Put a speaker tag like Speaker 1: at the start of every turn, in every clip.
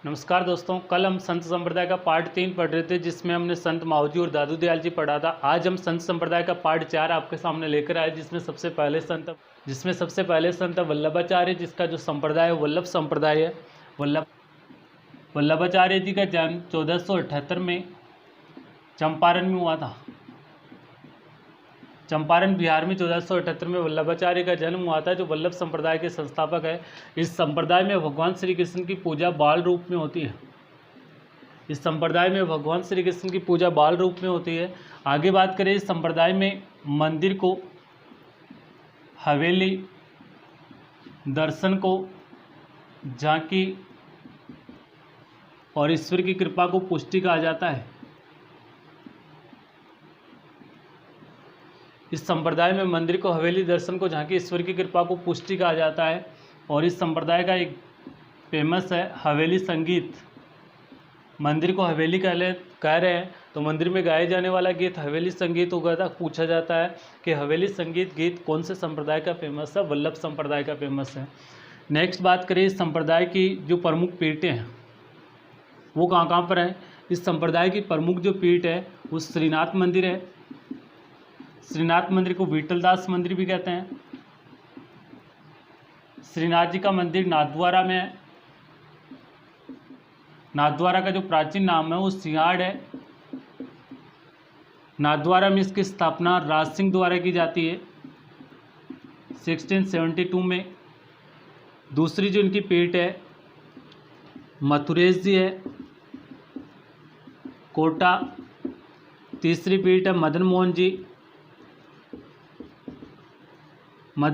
Speaker 1: नमस्कार दोस्तों, कल हम संत संप्रदाय का पार्ट 3 पढ़ रहे थे जिसमें हमने संत माऊजी और दादू दयाल जी पढ़ा था। आज हम संत संप्रदाय का पार्ट 4 आपके सामने लेकर आए जिसमें सबसे पहले संत वल्लभाचार्य, जिसका जो संप्रदाय है वल्लभ संप्रदाय है। वल्लभाचार्य जी का जन्म 1478 में चंपारण में हुआ था। चंपारण बिहार में 1478 में वल्लभाचार्य का जन्म हुआ था, जो वल्लभ संप्रदाय के संस्थापक है। इस संप्रदाय में भगवान श्री कृष्ण की पूजा बाल रूप में होती है। आगे बात करें, इस संप्रदाय में मंदिर को, हवेली, दर्शन को, झांकी और ईश्वर की कृपा को पुष्टि कहा जाता है। इस संप्रदाय में मंदिर को, हवेली, दर्शन को, झांकी, ईश्वर की कृपा को पुष्टि कहा जाता है। और इस संप्रदाय का एक फेमस है हवेली संगीत। मंदिर को हवेली कह रहे हैं तो मंदिर में गाए जाने वाला गीत हवेली संगीत होगा था। पूछा जाता है कि हवेली संगीत गीत कौन से संप्रदाय का फेमस है? वल्लभ संप्रदाय का फेमस है। नेक्स्ट बात करें, इस संप्रदाय की जो प्रमुख पीठें हैं वो कहाँ पर हैं? इस संप्रदाय की प्रमुख जो पीठ है वो श्रीनाथ मंदिर है। श्रीनाथ मंदिर को विठलदास मंदिर भी कहते हैं। श्रीनाथ जी का मंदिर नाथद्वारा में है। नाथद्वारा का जो प्राचीन नाम है वो सिंहाड़ है। नाथद्वारा में इसकी स्थापना राज सिंह द्वारा की जाती है 1672 में। दूसरी जो इनकी पीठ है मथुरेश जी है, कोटा। तीसरी पीठ है मदन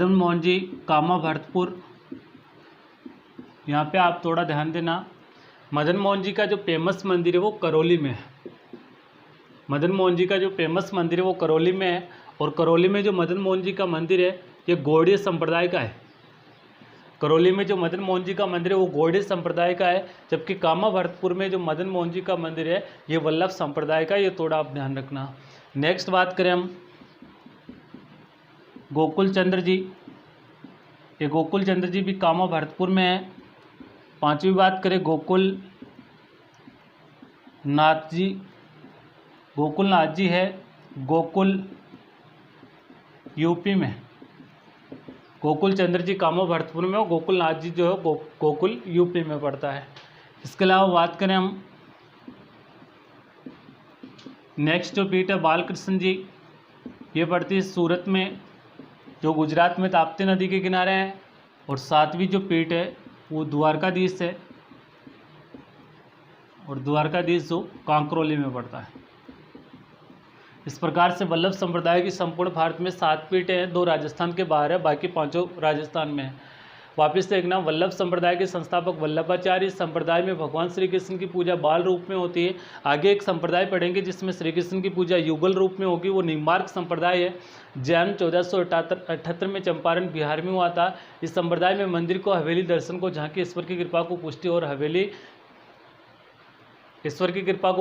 Speaker 1: मोहन जी कामा भरतपुर। यहाँ पे आप थोड़ा ध्यान देना, मदन मोहन जी का जो फेमस मंदिर है वो करौली में है। और करौली में जो मदन मोहन जी का मंदिर है ये गौड़ीय संप्रदाय का है। वो गौड़ीय संप्रदाय का है, जबकि कामा भरतपुर में जो मदन मोहन जी का मंदिर है ये वल्लभ संप्रदाय का। ये थोड़ा आप ध्यान रखना। नेक्स्ट बात करें हम गोकुल चंद्र जी। ये गोकुल चंद्र जी भी कामा भरतपुर में है। पांचवी बात करें गोकुल नाथ जी है गोकुल यूपी में। गोकुल चंद्र जी कामा भरतपुर में, और गोकुल नाथ जी जो है गोकुल यूपी में पड़ता है। इसके अलावा बात करें हम नेक्स्ट जो पीठ है बालकृष्ण जी, ये पड़ती है सूरत में, जो गुजरात में ताप्ती नदी के किनारे हैं। और सातवीं जो पीठ है वो द्वारकाधीश है, और द्वारकाधीश जो कांकरोली में पड़ता है। इस प्रकार से वल्लभ संप्रदाय की संपूर्ण भारत में 7 पीठें हैं। 2 राजस्थान के बाहर है, बाकी 5 राजस्थान में है। वापिस देखना, वल्लभ संप्रदाय के संस्थापक वल्लभाचार्य। इस संप्रदाय में भगवान श्री कृष्ण की पूजा बाल रूप में होती है। आगे एक संप्रदाय पढ़ेंगे जिसमें श्री कृष्ण की पूजा युगल रूप में होगी, वो निम्बार्क संप्रदाय है। जन्म 1478 में चंपारण बिहार में हुआ था। इस संप्रदाय में मंदिर को, हवेली, दर्शन को, झांकी, ईश्वर की कृपा को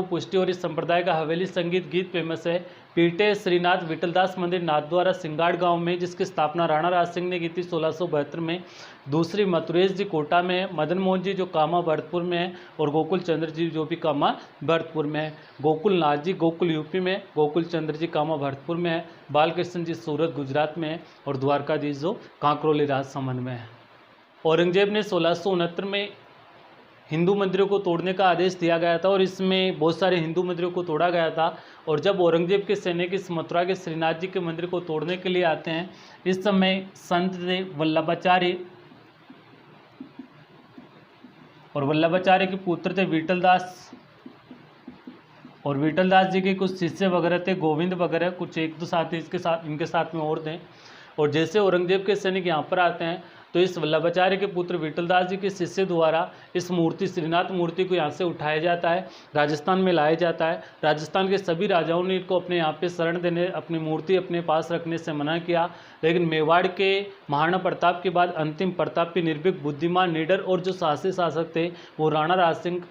Speaker 1: पुष्टि और इस संप्रदाय का हवेली संगीत गीत फेमस है। पीटे श्रीनाथ विठलदास मंदिर नाथद्वारा सिंगाड़ गांव में, जिसकी स्थापना राणा राज सिंह ने की थी 1672 में। दूसरी मथुरेश जी कोटा में है। मदन मोहन जी जो कामा भरतपुर में है, और गोकुल चंद्र जी जो भी कामा भरतपुर में है। गोकुल नाथ जी गोकुल यूपी में, गोकुल चंद्र जी कामा भरतपुर में है। बालकृष्ण जी सूरत गुजरात में है, और द्वारकाधीश जो कांकरोली राजसमंद में है। औरंगजेब ने 1669 में हिंदू मंदिरों को तोड़ने का आदेश दिया गया था, और इसमें बहुत सारे हिंदू मंदिरों को तोड़ा गया था। और जब औरंगजेब के सैनिक इस मथुरा के श्रीनाथ जी के मंदिर को तोड़ने के लिए आते हैं, इस समय संत थे वल्लभाचार्य, और वल्लभाचार्य के पुत्र थे विठलदास, और विठलदास जी के कुछ शिष्य वगैरह थे, गोविंद वगैरह, कुछ 1-2 साथी इनके साथ में और थे। और जैसे औरंगजेब के सैनिक यहाँ पर आते हैं तो इस वल्लभाचार्य के पुत्र विठलदास जी के शिष्य द्वारा इस मूर्ति, श्रीनाथ मूर्ति को यहाँ से उठाया जाता है, राजस्थान में लाया जाता है। राजस्थान के सभी राजाओं ने इनको अपने यहाँ पे शरण देने, अपनी मूर्ति अपने पास रखने से मना किया। लेकिन मेवाड़ के महाराणा प्रताप के बाद अंतिम प्रतापी, निर्भीक, बुद्धिमान, निडर और जो साहसी शासक थे वो राणा राज सिंह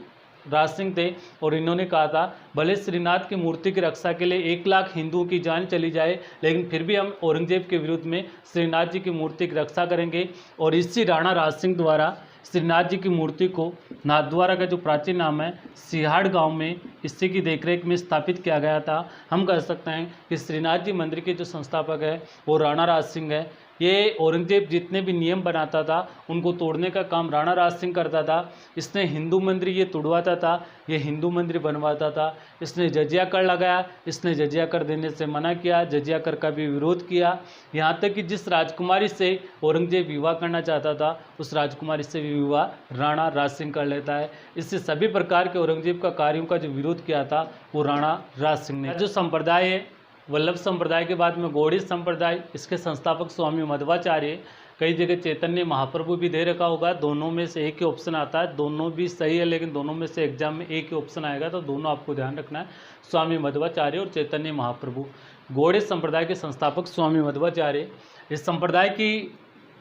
Speaker 1: थे। और इन्होंने कहा था भले श्रीनाथ की मूर्ति की रक्षा के लिए 1 लाख हिंदुओं की जान चली जाए, लेकिन फिर भी हम औरंगजेब के विरुद्ध में श्रीनाथ जी की मूर्ति की रक्षा करेंगे। और इसी राणा राज सिंह द्वारा श्रीनाथ जी की मूर्ति को नाथद्वारा का जो प्राचीन नाम है सिहाड़ गांव में इसी की देखरेख में स्थापित किया गया था। हम कह सकते हैं कि श्रीनाथ जी मंदिर के जो संस्थापक है वो राणा राज सिंह है। ये औरंगजेब जितने भी नियम बनाता था उनको तोड़ने का काम राणा राज सिंह करता था। इसने हिंदू मंदिर ये तोड़वाता था, ये हिंदू मंदिर बनवाता था। इसने जजिया कर लगाया, इसने जजिया कर देने से मना किया, जजिया कर का भी विरोध किया। यहाँ तक कि जिस राजकुमारी से औरंगजेब विवाह करना चाहता था उस राजकुमारी से भी विवाह राणा राज सिंह कर लेता है। इससे सभी प्रकार के औरंगजेब का कार्यों का जो विरोध किया था वो राणा राज सिंह ने। जो संप्रदाय है वल्लभ संप्रदाय के बाद में गौड़ी संप्रदाय, इसके संस्थापक स्वामी मध्वाचार्य। कई जगह चैतन्य महाप्रभु भी दे रखा होगा, दोनों में से एक ही ऑप्शन आता है। दोनों भी सही है लेकिन दोनों में से एग्जाम में एक ही ऑप्शन आएगा, तो दोनों आपको ध्यान रखना है, स्वामी मध्वाचार्य और चैतन्य महाप्रभु। गौड़ी संप्रदाय के संस्थापक स्वामी मध्वाचार्य। इस संप्रदाय की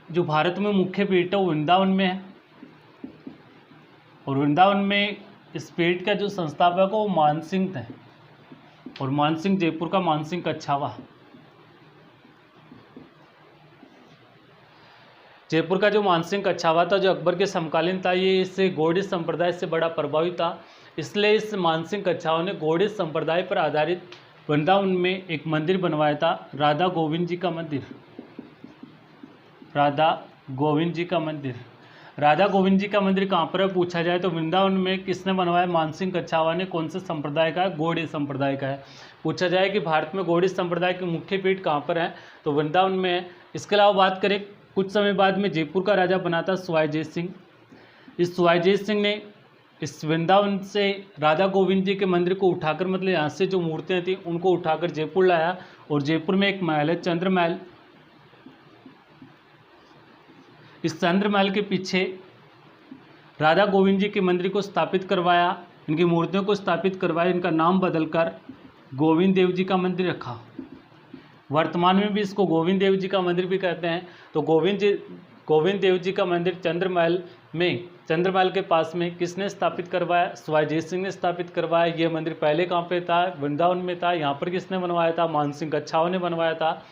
Speaker 1: जो भारत में मुख्य पीठ है वो वृंदावन में है, और वृंदावन में इस पीठ का जो संस्थापक है वो मानसिंह थे, और मानसिंह जयपुर का मानसिंह कच्छावा। जयपुर का जो मानसिंह कच्छावा था जो अकबर के समकालीन था, ये इस गौड़ी संप्रदाय से बड़ा प्रभावित था। इसलिए इस मानसिंह कच्छावा ने गौड़ी संप्रदाय पर आधारित वृंदावन में एक मंदिर बनवाया था, राधा गोविंद जी का मंदिर। राधा गोविंद जी का मंदिर। राधा गोविंद जी का मंदिर कहाँ पर है पूछा जाए तो वृंदावन में किसने बनवाया? मानसिंह कच्छावा ने। कौन से संप्रदाय का है? गौड़ी संप्रदाय का है। पूछा जाए कि भारत में गौड़ी संप्रदाय की मुख्य पीठ कहाँ पर है तो वृंदावन में है। इसके अलावा बात करें, कुछ समय बाद में जयपुर का राजा बना था सवाईजय सिंह। इस सवाईजय सिंह ने इस वृंदावन से राधा गोविंद जी के मंदिर को उठाकर, मतलब यहाँ से जो मूर्तियाँ थी उनको उठाकर जयपुर लाया, और जयपुर में एक महल है चंद्र महल। इस चंद्र महल के पीछे राधा गोविंद जी के मंदिर को स्थापित करवाया, इनकी मूर्तियों को स्थापित करवाया, इनका नाम बदलकर गोविंद देव जी का मंदिर रखा। वर्तमान में भी इसको गोविंद देव जी का मंदिर भी कहते हैं। तो गोविंद देव जी का मंदिर चंद्र महल के पास में किसने स्थापित करवाया? सवाईजय सिंह ने स्थापित करवाया। ये मंदिर पहले कहाँ पे था? वृंदावन में था। यहाँ पर किसने बनवाया था? मानसिंह कच्छावा ने बनवाया था।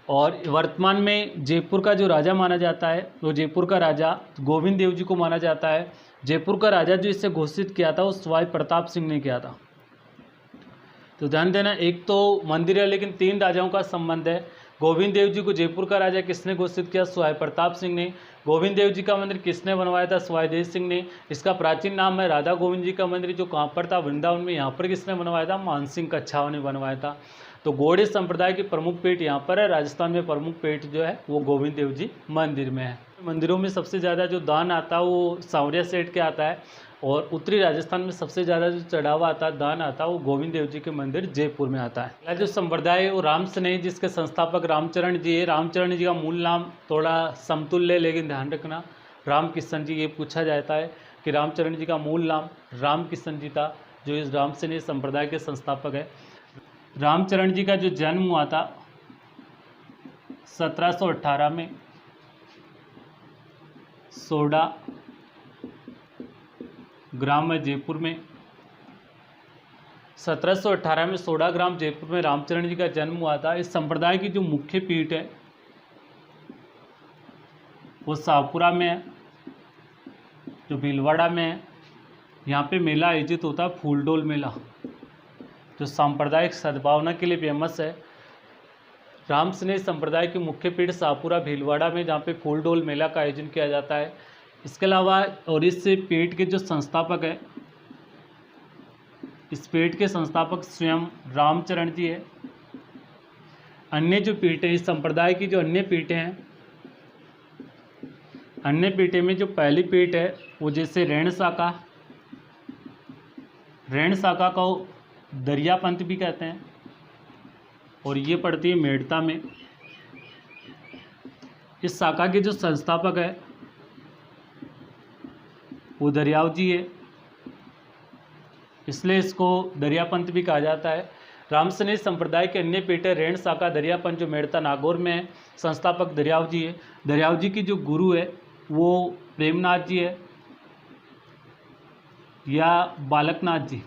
Speaker 1: और वर्तमान में जयपुर का जो राजा माना जाता है वो जयपुर का राजा गोविंद देव जी को माना जाता है। जयपुर का राजा जो इसे घोषित किया था वो सवाई प्रताप सिंह ने किया था। तो ध्यान देना, एक तो मंदिर है लेकिन 3 राजाओं का संबंध है। गोविंद देव जी को जयपुर का राजा किसने घोषित किया? सवाई प्रताप सिंह ने। गोविंद देव जी का मंदिर किसने बनवाया था? सवाईजय सिंह ने। इसका प्राचीन नाम है राधा गोविंद जी का मंदिर, जो कहाँ पर था? वृंदावन में। यहाँ पर किसने बनवाया था? मानसिंह कच्छावा ने बनवाया था। तो गौड़ी संप्रदाय की प्रमुख पीठ यहाँ पर है। राजस्थान में प्रमुख पीठ जो है वो गोविंद देव जी मंदिर में है। मंदिरों में सबसे ज़्यादा जो दान आता है वो सांवरिया सेठ के आता है, और उत्तरी राजस्थान में सबसे ज़्यादा जो चढ़ावा आता है, दान आता है, वो गोविंद देव जी के मंदिर जयपुर में आता है। जो संप्रदाय है वो राम स्नेही, जिसके संस्थापक रामचरण जी है। रामचरण जी का मूल नाम थोड़ा समतुल्य है लेकिन ध्यान रखना राम किशन जी, ये पूछा जाता है कि रामचरण जी का मूल नाम राम किशन जी था, जो इस राम स्नेही संप्रदाय के संस्थापक है। रामचरण जी का जो जन्म हुआ था 1718 में सोडा ग्राम है जयपुर में। 1718 में सोडा ग्राम जयपुर में रामचरण जी का जन्म हुआ था। इस संप्रदाय की जो मुख्य पीठ है वो शाहपुरा में है, जो भीलवाड़ा में है। यहाँ पे मेला आयोजित होता है, फूलडोल मेला, जो सांप्रदायिक सद्भावना के लिए फेमस है। राम स्नेही संप्रदाय की मुख्य पीठ शाहपुरा भीलवाड़ा में, जहाँ पे फूलडोल मेला का आयोजन किया जाता है। इसके अलावा और इस पीठ के जो संस्थापक है, इस पीठ के संस्थापक स्वयं रामचरण जी है। अन्य जो पीठ है इस संप्रदाय की, जो अन्य पीठें हैं, अन्य पीठे में जो पहली पीठ है वो जैसे रेण शाखा को दरियापंथ भी कहते हैं, और ये पड़ती है मेड़ता में। इस शाखा के जो संस्थापक है वो दरियाव जी है, इसलिए इसको दरियापंथ भी कहा जाता है। राम स्नेही संप्रदाय के अन्य पीठ है रेण शाखा दरियापंथ, जो मेड़ता नागौर में है। संस्थापक दरियाव जी है। दरियाव जी की जो गुरु है वो प्रेमनाथ जी है या बालकनाथ जी।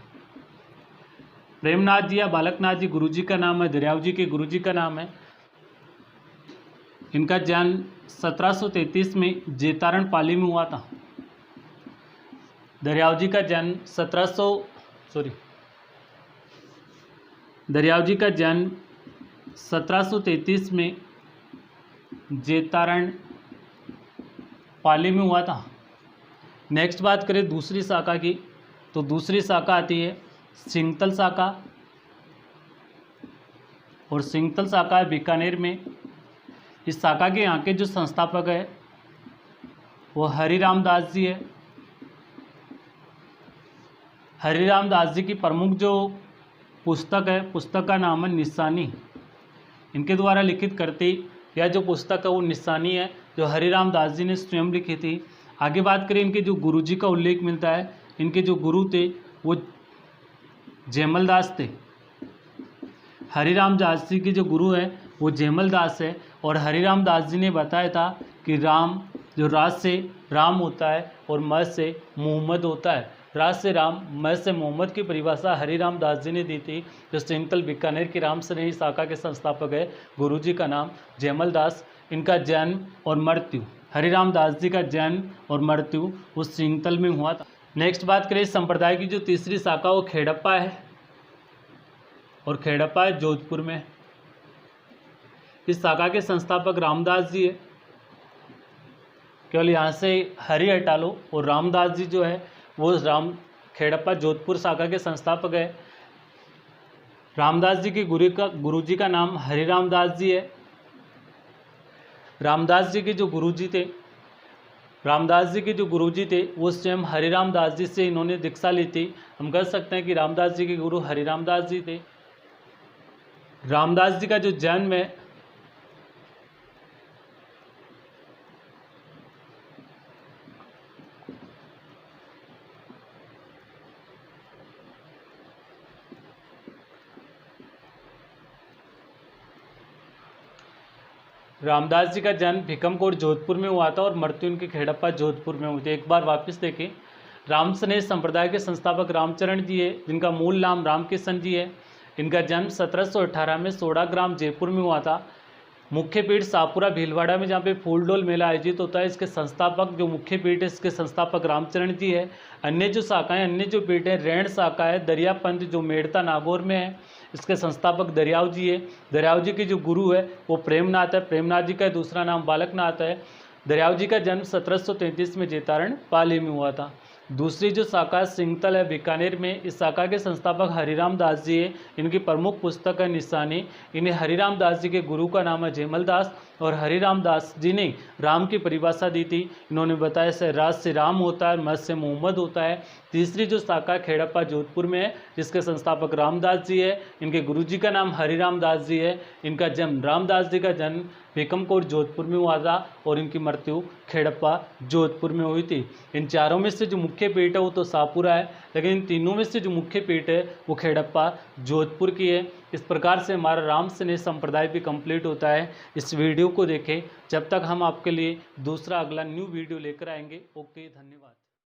Speaker 1: प्रेमनाथ जी या बालकनाथ जी गुरुजी का नाम है, दरियाव जी के गुरुजी का नाम है। इनका जन्म 1733 में जेतारण पाली में हुआ था। दरियाव जी का जन्म 1733 में जेतारण पाली में हुआ था। नेक्स्ट बात करें दूसरी शाखा की, तो दूसरी शाखा आती है सिंगतल शाखा, और सिंगतल शाखा है बीकानेर में। इस शाखा के यहाँ के जो संस्थापक है वो हरिराम दास जी है। हरिराम दास जी की प्रमुख जो पुस्तक है, पुस्तक का नाम है निशानी। इनके द्वारा लिखित करती यह जो पुस्तक है वो निशानी है, जो हरिराम दास जी ने स्वयं लिखी थी। आगे बात करें इनके जो गुरुजी का उल्लेख मिलता है, इनके जो गुरु थे वो जयमल दास थे। हरिराम दास जी के जो गुरु है वो जयमल दास है, और हरिराम दास जी ने बताया था कि राम जो राज से राम होता है और मद से मोहम्मद होता है। राज से राम, मद से मोहम्मद की परिभाषा हरिराम दास जी ने दी थी, जो सिंगतल बीकानेर की राम स्नेही शाखा के संस्थापक है। गुरुजी का नाम जयमल दास। इनका जन्म और मृत्यु, हरिराम दास जी का जन्म और मृत्यु उस सिंगतल में हुआ था। नेक्स्ट बात करें इस संप्रदाय की जो तीसरी शाखा वो खेड़प्पा है, और खेड़प्पा है जोधपुर में। इस शाखा के संस्थापक रामदास जी है। केवल यहाँ से हरि हटा लो, और रामदास जी जो है वो खेड़प्पा जोधपुर शाखा के संस्थापक है। रामदास जी के गुरुजी का नाम हरिराम दास जी है। रामदास जी के जो गुरुजी थे वो स्वयं हरिराम दास जी से इन्होंने दीक्षा ली थी। हम कह सकते हैं कि रामदास जी के गुरु हरिराम दास जी थे। रामदास जी का जो जन्म है रामदास जी का जन्म भिकमकोट जोधपुर में हुआ था, और मृत्यु उनके खेड़प्पा जोधपुर में हुई थी। एक बार वापस देखें, राम स्नेह संप्रदाय के संस्थापक रामचरण जी है, जिनका मूल नाम रामकिशन जी है। इनका जन्म 1718 में सोडा ग्राम जयपुर में हुआ था। मुख्य पीठ शाहपुरा भीलवाड़ा में, जहाँ पे फूलडोल मेला आयोजित होता है। इसके संस्थापक जो मुख्य पीठ है, इसके संस्थापक रामचरण जी है। अन्य जो शाखाएं, अन्य जो पीठ है, रैण शाखा है दरियापंथ जो मेड़ता नागौर में है, इसके संस्थापक दरियाव जी है। दरियाव जी के जो गुरु है वो प्रेमनाथ है। प्रेमनाथ जी का दूसरा नाम बालकनाथ है। दरियाव जी का जन्म 1733 में जेतारण पाली में हुआ था। दूसरी जो शाखा सिंगतल है बीकानेर में, इस शाखा के संस्थापक हरिराम दास जी है। इनकी प्रमुख पुस्तक है निशानी। इन्हें हरिराम दास जी के गुरु का नाम है जयमल दास, और हरिराम दास जी ने राम की परिभाषा दी थी। इन्होंने बताया से राज से राम होता है, मद से मोहम्मद होता है। तीसरी जो शाखा खेड़प्पा जोधपुर में है, जिसके संस्थापक रामदास जी है। इनके गुरुजी का नाम हरिराम दास जी है। इनका जन्म रामदास जी का जन्म भिकमकोट जोधपुर में हुआ था, और इनकी मृत्यु खेड़प्पा जोधपुर में हुई थी। इन चारों में से जो मुख्य पीठ है वो तो शाहपुरा है, लेकिन इन तीनों में से जो मुख्य पीठ है वो खेड़प्पा जोधपुर की है। इस प्रकार से हमारा राम स्नेह संप्रदाय भी कंप्लीट होता है। इस वीडियो को देखें, जब तक हम आपके लिए दूसरा अगला न्यू वीडियो लेकर आएंगे। ओके, धन्यवाद।